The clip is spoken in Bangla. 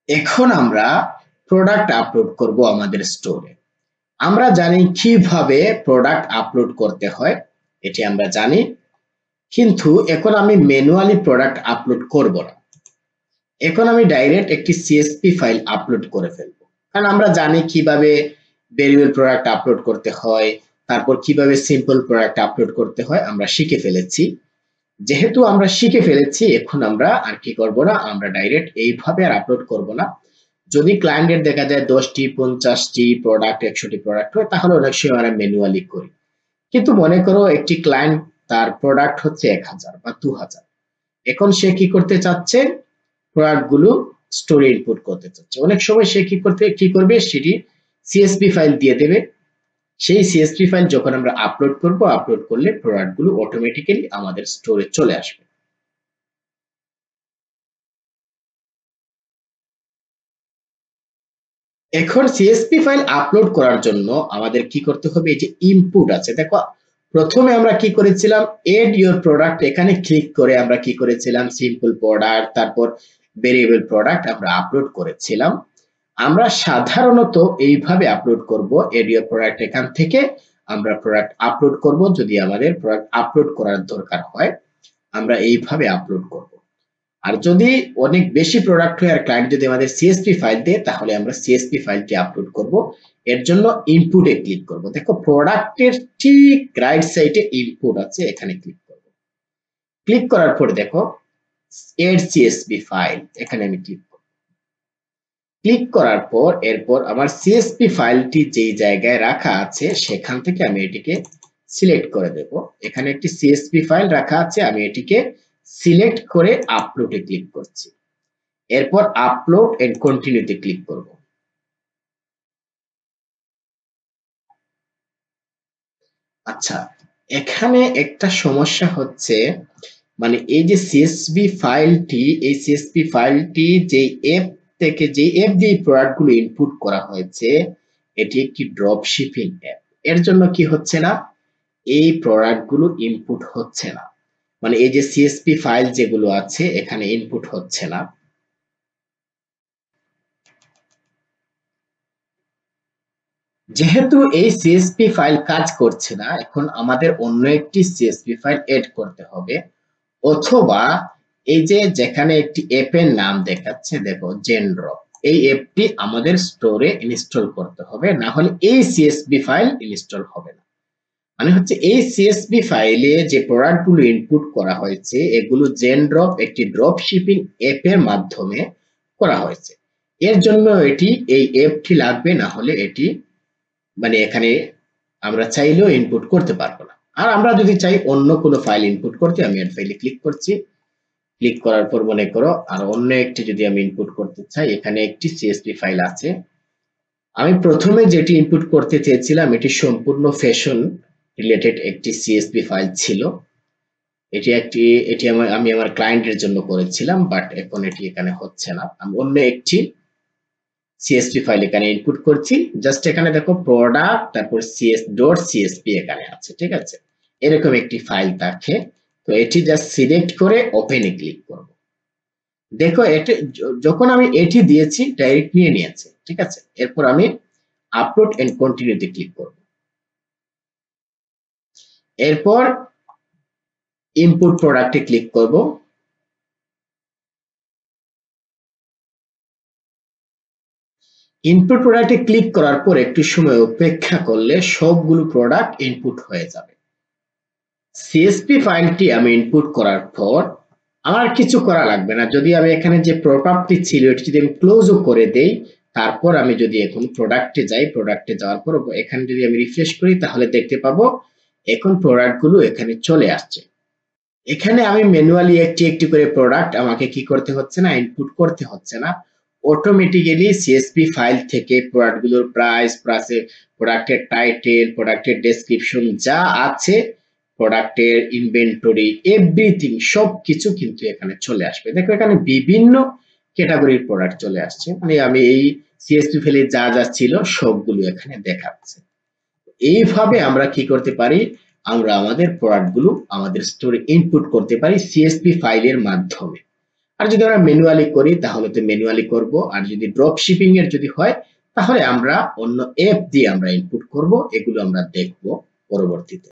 এখন আমরা প্রোডাক্ট আপলোড করব আমাদের স্টোরে। আমরা জানি কিভাবে প্রোডাক্ট আপলোড করতে হয়, এটি আমরা জানি, কিন্তু এখন আমি ম্যানুয়ালি প্রোডাক্ট আপলোড করব না। এখন আমি ডাইরেক্ট একটি সিএসপি ফাইল আপলোড করে ফেলবো, কারণ আমরা জানি কিভাবে ভেরিয়েবল প্রোডাক্ট আপলোড করতে হয়, তারপর কিভাবে সিম্পল প্রোডাক্ট আপলোড করতে হয় আমরা শিখে ফেলেছি। যেহেতু আমরা শিখে ফেলেছি, এখন আমরা আর কি করব না, আমরা ডাইরেক্ট এইভাবে আর আপলোড করব না। যদি ক্লায়েন্টের দেখা যায় 10টি 50টি প্রোডাক্ট 100টি প্রোডাক্ট হয়, তাহলে অনেক সময় আমরা ম্যানুয়ালি করি। কিন্তু মনে করো একটি ক্লায়েন্ট, তার প্রোডাক্ট হচ্ছে 1000 বা 2000, এখন সে কি করতে চাচ্ছে, প্রোডাক্ট গুলো স্টোরে ইনপুট করতে চাচ্ছে। অনেক সময় সে কি করবে, সেটি সিএসপি ফাইল দিয়ে দেবে। সেই সিএসপি ফাইল যখন আমরা আপলোড করব, আপলোড করলে প্রোডাক্ট গুলো অটোমেটিক্যালি আমাদের স্টোরে চলে আসবে। এখন সিএসপি ফাইল আপলোড করার জন্য আমাদের কি করতে হবে, এই যে ইনপুট আছে দেখো, প্রথমে আমরা কি করেছিলাম, এড ইওর প্রোডাক্ট, এখানে ক্লিক করে আমরা কি করেছিলাম, সিম্পল প্রোডাক্ট তারপর ভেরিয়েবল প্রোডাক্ট আমরা আপলোড করেছিলাম। আমরা সাধারণত এইভাবে আপলোড করব, এড ইওর প্রোডাক্ট এখান থেকে আমরা প্রোডাক্ট আপলোড করব। যদি আমাদের প্রোডাক্ট আপলোড করার দরকার হয়, আমরা এইভাবে আপলোড করব। আর যদি অনেক বেশি প্রোডাক্ট হয় আর ক্লায়েন্ট যদি আমাদের সিএসপি ফাইল দেয়, তাহলে আমরা সিএসপি ফাইলটি আপলোড করব। এর জন্য ইনপুটে ক্লিক করব। দেখো প্রোডাক্টের ঠিক রাইট সাইডে ইনপুট আছে, এখানে ক্লিক করব। ক্লিক করার পর দেখো এড সিএসপি ফাইল, এখানে আমি ক্লিক করব। ক্লিক করার পর এরপর আমার সিএসপি ফাইলটি যেই জায়গায় রাখা আছে সেখান থেকে আমি এটিকে সিলেক্ট করে দেব। এখানে একটি সিএসপি ফাইল রাখা আছে, আমি এটিকে সিলেক্ট করে আপলোডে ক্লিক করছি। এরপর আপলোড এন্ড কন্টিনিউতে ক্লিক করব। আচ্ছা, এখানে একটা সমস্যা হচ্ছে, মানে এই যে সিএসভি ফাইলটি, এই সিএসভি ফাইলটি যে অ্যাপ থেকে, যে অ্যাপ দিয়ে প্রোডাক্ট গুলো ইনপুট করা হয়েছে, এটি একটি ড্রপ শিপিং অ্যাপ। এর জন্য কি হচ্ছে না, এই প্রোডাক্ট গুলো ইনপুট হচ্ছে না, মানে এই যে সিএসপি ফাইল যেগুলো আছে এখানে ইনপুট হচ্ছে না। যেহেতু এই সিএসপি ফাইল কাজ করছে না, এখন আমাদের অন্য একটি সিএসপি ফাইল এড করতে হবে, অথবা এই যে যেখানে একটি অ্যাপের নাম দেখাচ্ছে দেখো জেনড্রপ, এই অ্যাপটি আমাদের স্টোরে ইনস্টল করতে হবে, না হলে এই সিএসপি ফাইল ইনস্টল হবে না। মানে হচ্ছে এই সিএসপি ফাইলে যে প্রোডাক্ট গুলো ইনপুট করা হয়েছে, এগুলো জেনড্রপ একটি ড্রপ শিপিং অ্যাপের মাধ্যমে করা হয়েছে। এর জন্য এটি, এই অ্যাপটি লাগবে, না হলে এটি মানে এখানে আমরা চাইলেও ইনপুট করতে পারবো না। আর আমরা যদি চাই অন্য কোনো ফাইল ইনপুট করতে, আমি এর ফাইলে ক্লিক করছি। ক্লিক করার পর মনে করো আর অন্য একটি যদি আমি ইনপুট করতে চাই, এখানে একটি সিএসপি ফাইল আছে। আমি প্রথমে যেটি ইনপুট করতে চেয়েছিলাম, এটি সম্পূর্ণ ফ্যাশন রিলেটেড একটি সিএসপি ফাইল ছিল। এটি আমি আমার ক্লায়েন্টের জন্য করেছিলাম, বাট এখন এটি এখানে হচ্ছে না। আমি অন্য একটি সিএসপি ফাইল এখানে ইনপুট করছি। জাস্ট এখানে দেখো প্রোডাক্ট তারপর cs.csp এখানে আছে, ঠিক আছে, এরকম একটি ফাইল থাকে। তো এটি জাস্ট সিলেক্ট করে ওপেনে ক্লিক করব। দেখো এটি যখন আমি এটি দিয়েছি ডাইরেক্ট নিয়ে নিয়েছে, ঠিক আছে। এরপর আমি আপলোড এন্ড কন্টিনিউতে ক্লিক করব। এরপর ইনপুট প্রোডাক্টে ক্লিক করব। ইনপুট প্রোডাক্টে ক্লিক করার পর একটু সময় অপেক্ষা করলে সবগুলো প্রোডাক্ট ইনপুট হয়ে যাবে। সিএসপি ফাইলটি আমি ইনপুট করার পর আমার কিছু করা লাগবে না। যদি আমি এখানে যে পপআপটি ছিল এটি যদি আমি ক্লোজও করে দেই, তারপর আমি যদি এখন প্রোডাক্টে যাই, প্রোডাক্টে যাওয়ার পর এখানে যদি আমি রিফ্রেশ করি, তাহলে দেখতে পাবো এখন প্রোডাক্টগুলো এখানে চলে আসছে। এখানে আমি ম্যানুয়ালি একটি একটি করে প্রোডাক্ট আমাকে কি করতে হচ্ছে না, ইনপুট করতে হচ্ছে না। অটোমেটিক্যালি সিএসপি ফাইল থেকে প্রোডাক্টগুলোর প্রাইস, প্রোডাক্টের টাইটেল, প্রোডাক্টের ডেসক্রিপশন যা আছে, প্রোডাক্টের ইনভেন্টরি, এভরিথিং সবকিছু কিন্তু এখানে চলে আসবে। দেখো এখানে বিভিন্ন ক্যাটাগরির প্রোডাক্ট চলে আসছে, মানে আমি এই সিএসপি ফাইলে যা যা ছিল সবগুলো এখানে দেখাচ্ছে। এইভাবে আমরা কি করতে পারি, আমরা আমাদের প্রোডাক্ট গুলো আমাদের স্টোরে ইনপুট করতে পারি সিএসপি ফাইলের মাধ্যমে। আর যদি আমরা ম্যানুয়ালি করি তাহলে তো ম্যানুয়ালি করব, আর যদি ড্রপ শিপিং এর যদি হয় তাহলে আমরা অন্য অ্যাপ দিয়ে আমরা ইনপুট করব। এগুলো আমরা দেখব পরবর্তীতে।